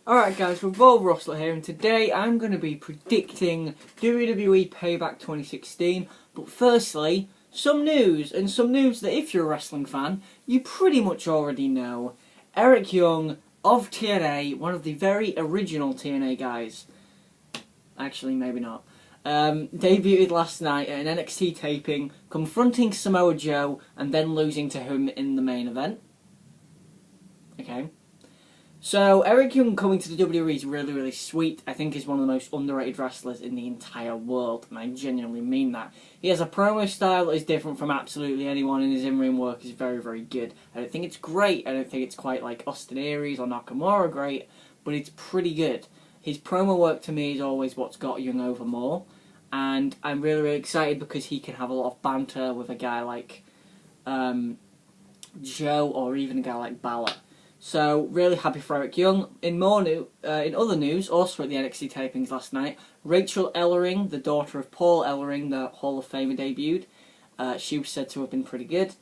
Alright guys, we're Vol Rustler here, and today I'm going to be predicting WWE Payback 2016. But firstly, some news that if you're a wrestling fan, you pretty much already know. Eric Young of TNA, one of the very original TNA guys. Actually, maybe not. Debuted last night at an NXT taping, confronting Samoa Joe and then losing to him in the main event. Okay. So, Eric Young coming to the WWE is really, really sweet. I think he's one of the most underrated wrestlers in the entire world, and I genuinely mean that. He has a promo style that is different from absolutely anyone, and his in-ring work is very, very good. I don't think it's great. I don't think it's quite like Austin Aries or Nakamura great, but it's pretty good. His promo work to me is always what's got Young over more, and I'm really, really excited because he can have a lot of banter with a guy like Joe or even a guy like Balor. So, really happy for Eric Young. In other news, also at the NXT tapings last night, Rachel Ellering, the daughter of Paul Ellering, the Hall of Famer, debuted. She was said to have been pretty good.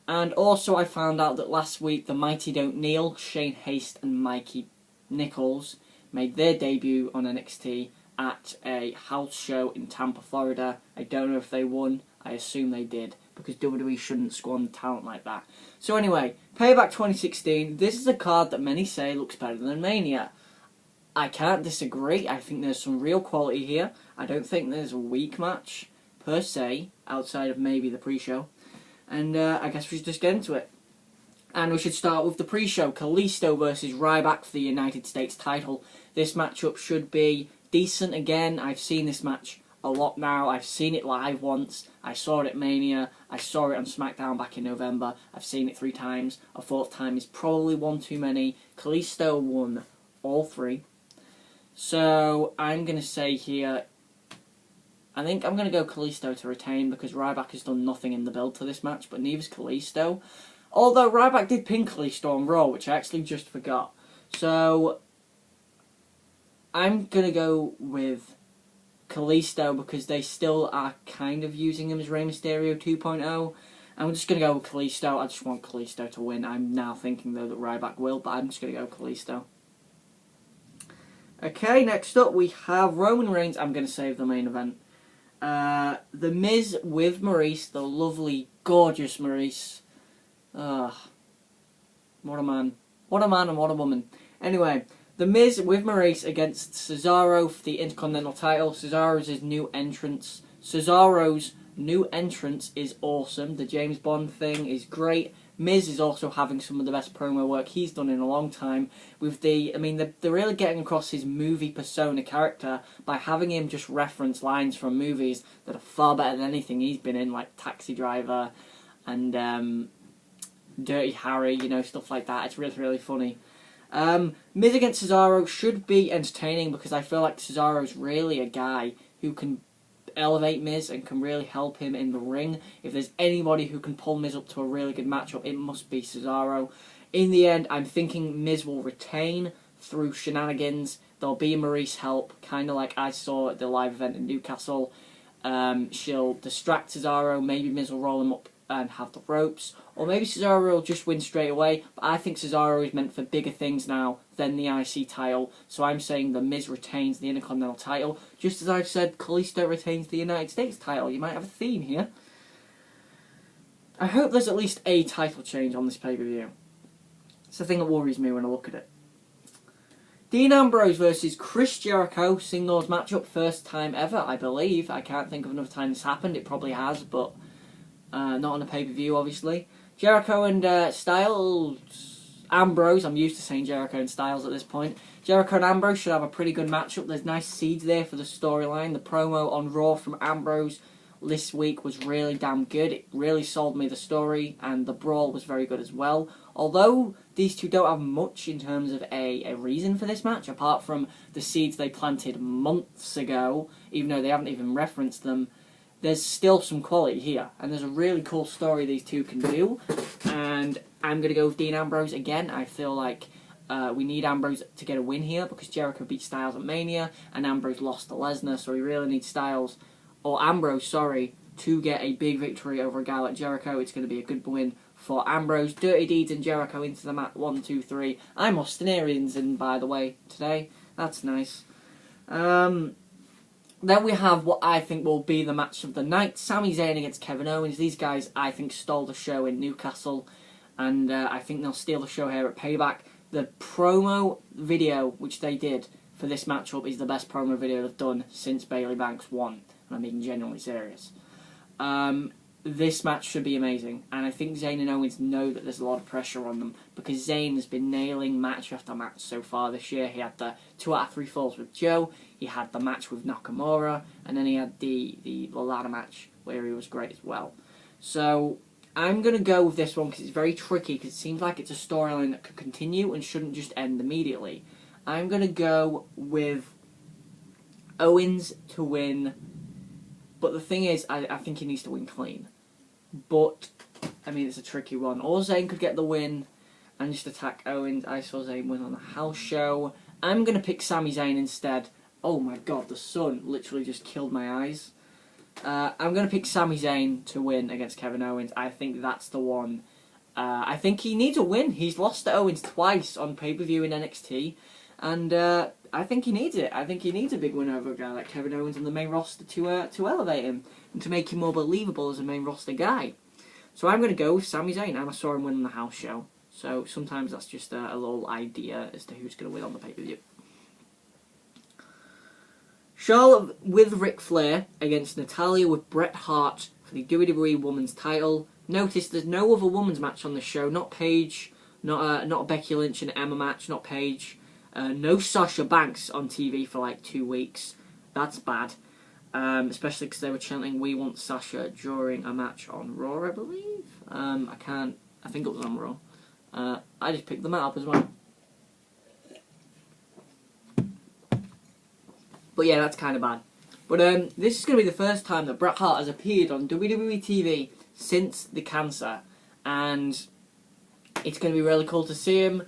And also I found out that last week the Mighty Don't Kneel, Shane Haste and Mikey Nichols, made their debut on NXT at a house show in Tampa, Florida. I don't know if they won. I assume they did, because WWE shouldn't squander talent like that. So anyway, Payback 2016, this is a card that many say looks better than Mania. I can't disagree. I think there's some real quality here. I don't think there's a weak match, per se, outside of maybe the pre-show. And I guess we should just get into it. And we should start with the pre-show. Kalisto versus Ryback for the United States title. This matchup should be decent again. I've seen this match a lot now. I've seen it live once. I saw it at Mania. I saw it on SmackDown back in November. I've seen it 3 times. A 4th time is probably one too many. Kalisto won all 3. So I'm going to say here, I think I'm going to go Kalisto to retain because Ryback has done nothing in the build to this match, but neither's Kalisto. Although Ryback did pin Kalisto on Raw, which I actually just forgot. So I'm going to go with Kalisto because they still are kind of using him as Rey Mysterio 2.0. I'm just going to go with Kalisto. I just want Kalisto to win. I'm now thinking though that Ryback will, but I'm just going to go Kalisto. Okay, next up we have Roman Reigns. I'm going to save the main event. The Miz with Maurice, the lovely, gorgeous Maurice. What a man. What a man and what a woman. Anyway, The Miz with Maurice against Cesaro for the Intercontinental title. Cesaro's new entrance. Cesaro's new entrance is awesome. The James Bond thing is great. Miz is also having some of the best promo work he's done in a long time. With they're really getting across his movie persona character by having him just reference lines from movies that are far better than anything he's been in, like Taxi Driver and Dirty Harry, you know, stuff like that. It's really, really funny. Miz against Cesaro should be entertaining because I feel like Cesaro's really a guy who can elevate Miz and can really help him in the ring. If there's anybody who can pull Miz up to a really good matchup, it must be Cesaro. In the end, I'm thinking Miz will retain through shenanigans. There'll be Maurice help, kind of like I saw at the live event in Newcastle. She'll distract Cesaro, maybe Miz will roll him up and have the ropes, or maybe Cesaro will just win straight away, but I think Cesaro is meant for bigger things now than the IC title, so I'm saying the Miz retains the Intercontinental title, just as I've said Kalisto retains the United States title. You might have a theme here. I hope there's at least a title change on this pay-per-view. It's the thing that worries me when I look at it. Dean Ambrose versus Chris Jericho, singles matchup, first time ever, I believe. I can't think of another time this happened. It probably has, but not on a pay-per-view, obviously. Jericho and Styles, Ambrose, I'm used to saying Jericho and Styles at this point. Jericho and Ambrose should have a pretty good matchup. There's nice seeds there for the storyline. The promo on Raw from Ambrose this week was really damn good. It really sold me the story, and the brawl was very good as well. Although these two don't have much in terms of a reason for this match, apart from the seeds they planted months ago, even though they haven't even referenced them, there's still some quality here, and there's a really cool story these two can do, and I'm going to go with Dean Ambrose again. I feel like we need Ambrose to get a win here, because Jericho beat Styles at Mania, and Ambrose lost to Lesnar, so we really need Styles, or Ambrose, sorry, to get a big victory over a guy like Jericho. It's going to be a good win for Ambrose, Dirty Deeds and Jericho into the mat. 1, 2, 3. I'm Austinarians in, by the way, today. That's nice. Then we have what I think will be the match of the night. Sami Zayn against Kevin Owens. These guys, I think, stole the show in Newcastle. And I think they'll steal the show here at Payback. The promo video, which they did for this matchup, is the best promo video they've done since Bayley Banks won. And I'm being genuinely serious. This match should be amazing. And I think Zayn and Owens know that there's a lot of pressure on them. Because Zayn has been nailing match after match so far this year. He had the 2 out of 3 falls with Joe. He had the match with Nakamura. And then he had the ladder match where he was great as well. So I'm going to go with this one because it's very tricky. Because it seems like it's a storyline that could continue and shouldn't just end immediately. I'm going to go with Owens to win. But the thing is, I think he needs to win clean. But, I mean, it's a tricky one. Or Zayn could get the win and just attack Owens. I saw Zayn win on the house show. I'm going to pick Sami Zayn instead. Oh my god, the sun literally just killed my eyes. I'm going to pick Sami Zayn to win against Kevin Owens. I think that's the one. I think he needs a win. He's lost to Owens twice on pay-per-view in NXT. And I think he needs it. I think he needs a big win over a guy like Kevin Owens on the main roster to elevate him and to make him more believable as a main roster guy. So I'm going to go with Sami Zayn. I saw him win on the house show. So sometimes that's just a little idea as to who's going to win on the pay-per-view. Charlotte with Ric Flair against Natalya with Bret Hart for the WWE Women's title. Notice there's no other women's match on the show. Not Paige, not Becky Lynch and Emma match, not Paige. No Sasha Banks on TV for like 2 weeks. That's bad. Especially because they were chanting, "We want Sasha" during a match on Raw, I believe. I think it was on Raw. I just picked them up as well. But yeah, that's kind of bad. But this is going to be the first time that Bret Hart has appeared on WWE TV since the cancer. And it's going to be really cool to see him.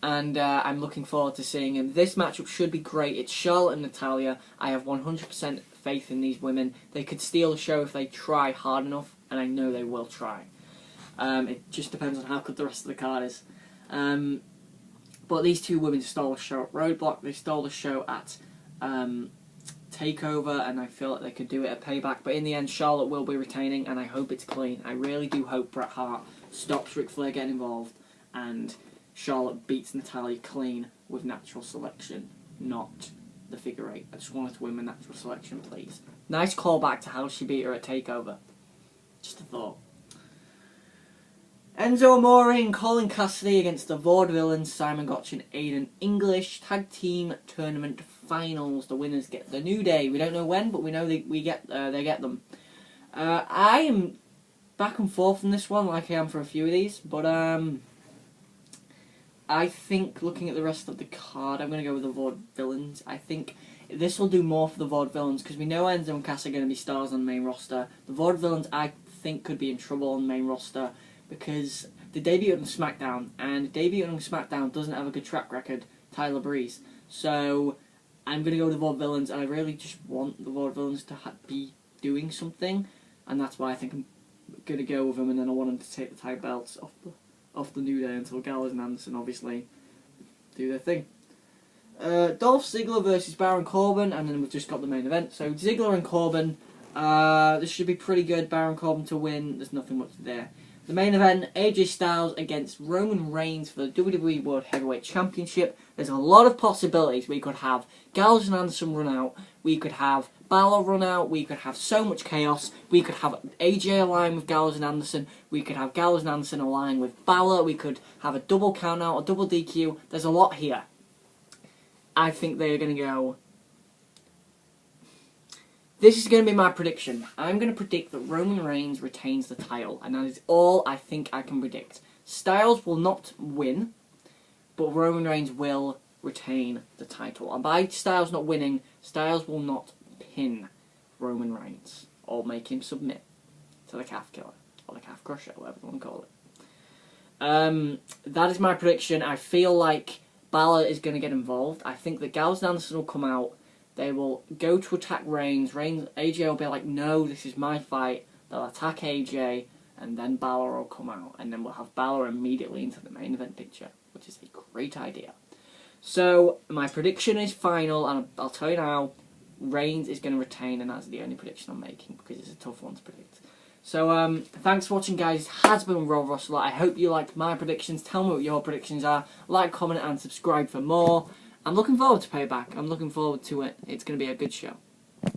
And I'm looking forward to seeing him. This matchup should be great. It's Charlotte and Natalya. I have 100% faith in these women. They could steal the show if they try hard enough. And I know they will try. It just depends on how good the rest of the card is. But these two women stole the show at Roadblock. They stole the show at Takeover, and I feel like they could do it at Payback. But in the end, Charlotte will be retaining, and I hope it's clean. I really do hope Bret Hart stops Ric Flair getting involved, and Charlotte beats Natalya clean with natural selection, not the figure eight. I just wanted to win with natural selection, please. Nice callback to how she beat her at Takeover. Just a thought. Enzo Amore and Colin Cassidy against the Vaudevillains, Simon Gotch and Aiden English. Tag Team Tournament Finals. The winners get the New Day. We don't know when, but we know they get them. I am back and forth on this one, like I am for a few of these, but I think looking at the rest of the card, I'm going to go with the Vaudevillains. I think this will do more for the Vaudevillains because we know Enzo and Cass are going to be stars on the main roster. The Vaudevillains, I think, could be in trouble on the main roster because they debuted on SmackDown, and debuting on SmackDown doesn't have a good track record, Tyler Breeze. So I'm going to go with the Vaudevillains, and I really just want the Vaudevillains to be doing something, and that's why I think I'm going to go with them, and then I want them to take the tag belts off the New Day until Gallows and Anderson obviously do their thing. Dolph Ziggler versus Baron Corbin, and then we've just got the main event. So Ziggler and Corbin, this should be pretty good. Baron Corbin to win, there's nothing much there. The main event, AJ Styles against Roman Reigns for the WWE World Heavyweight Championship. There's a lot of possibilities. We could have Gallows and Anderson run out. We could have Balor run out. We could have so much chaos. We could have AJ align with Gallows and Anderson. We could have Gallows and Anderson align with Balor. We could have a double count out, a double DQ. There's a lot here. I think they're going to go... This is going to be my prediction. I'm going to predict that Roman Reigns retains the title, and that is all I think I can predict. Styles will not win, but Roman Reigns will retain the title. And by Styles not winning, Styles will not pin Roman Reigns or make him submit to the Calf Killer or the Calf Crusher, whatever you want to call it. That is my prediction. I feel like Balor is going to get involved. I think that Gallows and Anderson will come out. They will go to attack Reigns. AJ will be like, no, this is my fight. They'll attack AJ. and then Balor will come out, and then we'll have Balor immediately into the main event picture, which is a great idea. So, my prediction is final, and I'll tell you now, Reigns is going to retain, and that's the only prediction I'm making, because it's a tough one to predict. So, thanks for watching, guys. It has been Royal Rumble. I hope you liked my predictions. Tell me what your predictions are. Like, comment, and subscribe for more. I'm looking forward to Payback. I'm looking forward to it. It's going to be a good show.